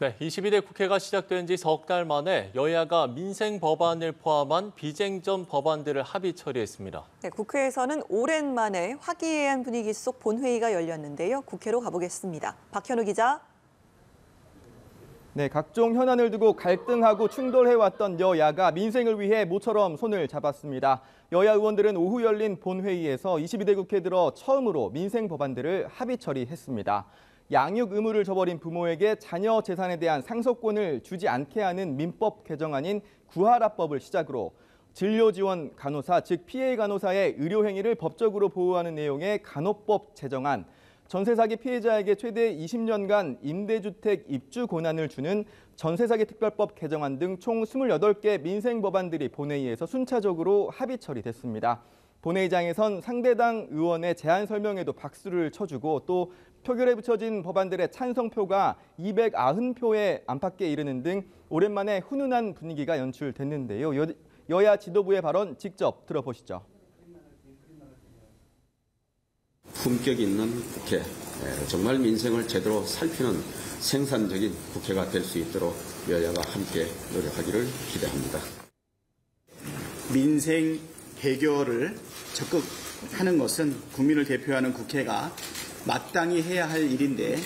네, 22대 국회가 시작된 지 석 달 만에 여야가 민생 법안을 포함한 비쟁점 법안들을 합의 처리했습니다. 네, 국회에서는 오랜만에 화기애애한 분위기 속 본회의가 열렸는데요. 국회로 가보겠습니다. 박현우 기자. 네, 각종 현안을 두고 갈등하고 충돌해왔던 여야가 민생을 위해 모처럼 손을 잡았습니다. 여야 의원들은 오후 열린 본회의에서 22대 국회 들어 처음으로 민생 법안들을 합의 처리했습니다. 양육 의무를 저버린 부모에게 자녀 재산에 대한 상속권을 주지 않게 하는 민법 개정안인 구하라법을 시작으로 진료 지원 간호사, 즉 PA 간호사의 의료 행위를 법적으로 보호하는 내용의 간호법 제정안, 전세 사기 피해자에게 최대 20년간 임대주택 입주 권한을 주는 전세 사기 특별법 개정안 등 총 28개 민생 법안들이 본회의에서 순차적으로 합의 처리됐습니다. 본회의장에선 상대당 의원의 제안 설명에도 박수를 쳐주고 또 표결에 붙여진 법안들의 찬성표가 290표의 안팎에 이르는 등 오랜만에 훈훈한 분위기가 연출됐는데요. 여야 지도부의 발언 직접 들어보시죠. 품격 있는 국회, 정말 민생을 제대로 살피는 생산적인 국회가 될 수 있도록 여야가 함께 노력하기를 기대합니다. 민생 해결을 적극 하는 것은 국민을 대표하는 국회가 마땅히 해야 할 일인데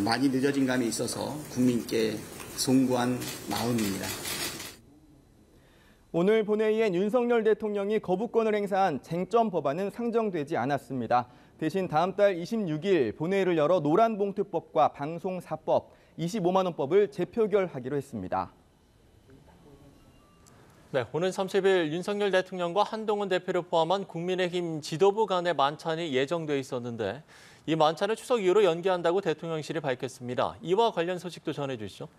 많이 늦어진 감이 있어서 국민께 송구한 마음입니다. 오늘 본회의엔 윤석열 대통령이 거부권을 행사한 쟁점 법안은 상정되지 않았습니다. 대신 다음 달 26일 본회의를 열어 노란봉투법과 방송사법, 25만 원법을 재표결하기로 했습니다. 네, 오는 30일 윤석열 대통령과 한동훈 대표를 포함한 국민의힘 지도부 간의 만찬이 예정돼 있었는데 이 만찬을 추석 이후로 연기한다고 대통령실이 밝혔습니다. 이와 관련 소식도 전해주시죠.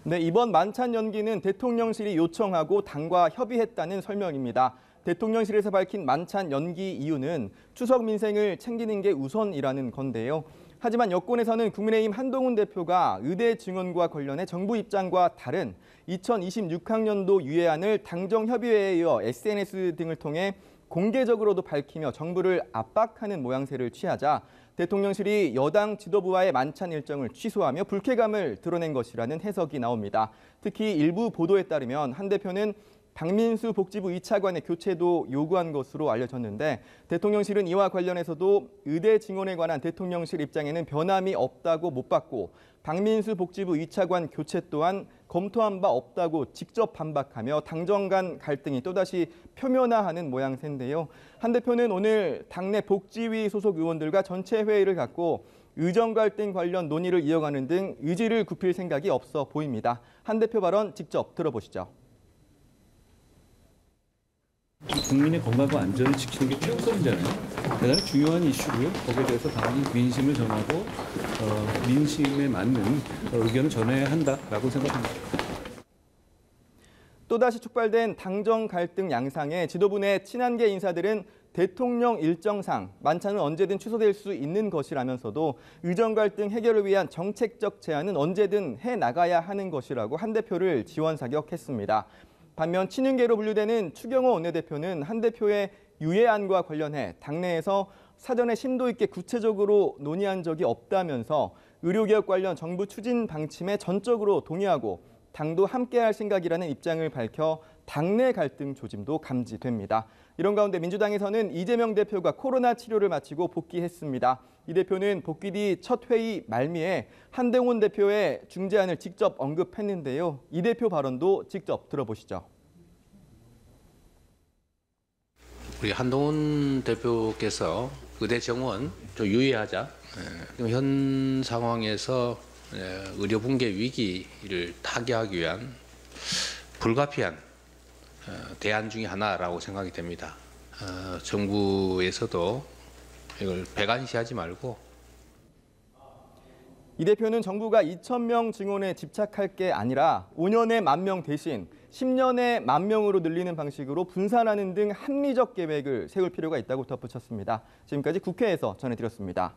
네, 이번 만찬 연기는 대통령실이 요청하고 당과 협의했다는 설명입니다. 대통령실에서 밝힌 만찬 연기 이유는 추석 민생을 챙기는 게 우선이라는 건데요. 하지만 여권에서는 국민의힘 한동훈 대표가 의대 증원과 관련해 정부 입장과 다른 2026학년도 유예안을 당정협의회에 이어 SNS 등을 통해 공개적으로도 밝히며 정부를 압박하는 모양새를 취하자 대통령실이 여당 지도부와의 만찬 일정을 취소하며 불쾌감을 드러낸 것이라는 해석이 나옵니다. 특히 일부 보도에 따르면 한 대표는 박민수 복지부 2차관의 교체도 요구한 것으로 알려졌는데 대통령실은 이와 관련해서도 의대 증원에 관한 대통령실 입장에는 변함이 없다고 못 봤고 박민수 복지부 2차관 교체 또한 검토한 바 없다고 직접 반박하며 당정 간 갈등이 또다시 표면화하는 모양새인데요. 한 대표는 오늘 당내 복지위 소속 의원들과 전체 회의를 갖고 의정 갈등 관련 논의를 이어가는 등 의지를 굽힐 생각이 없어 보입니다. 한 대표 발언 직접 들어보시죠. 국민의 건강과 안전을 지키는 게 최우선이잖아요. 대단히 중요한 이슈고요. 거기에 대해서 당연히 민심을 전하고 민심에 맞는 의견을 전해야 한다라고 생각합니다. 또다시 촉발된 당정 갈등 양상에 지도부 내 친한계 인사들은 대통령 일정상 만찬은 언제든 취소될 수 있는 것이라면서도 의정 갈등 해결을 위한 정책적 제안은 언제든 해나가야 하는 것이라고 한 대표를 지원 사격했습니다. 반면 친윤계로 분류되는 추경호 원내대표는 한 대표의 유예안과 관련해 당내에서 사전에 심도 있게 구체적으로 논의한 적이 없다면서 의료개혁 관련 정부 추진 방침에 전적으로 동의하고 당도 함께할 생각이라는 입장을 밝혀 당내 갈등 조짐도 감지됩니다. 이런 가운데 민주당에서는 이재명 대표가 코로나 치료를 마치고 복귀했습니다. 이 대표는 복귀 뒤 첫 회의 말미에 한동훈 대표의 중재안을 직접 언급했는데요. 이 대표 발언도 직접 들어보시죠. 우리 한동훈 대표께서 의대 정원 좀 유예하자. 현 상황에서 의료 붕괴 위기를 타개하기 위한 불가피한 대안 중에 하나라고 생각이 됩니다. 정부에서도 이걸 배관시하지 말고. 이 대표는 정부가 2,000명 증원에 집착할 게 아니라 5년에 10,000명 대신 10년에 10,000명으로 늘리는 방식으로 분산하는 등 합리적 계획을 세울 필요가 있다고 덧붙였습니다. 지금까지 국회에서 전해드렸습니다.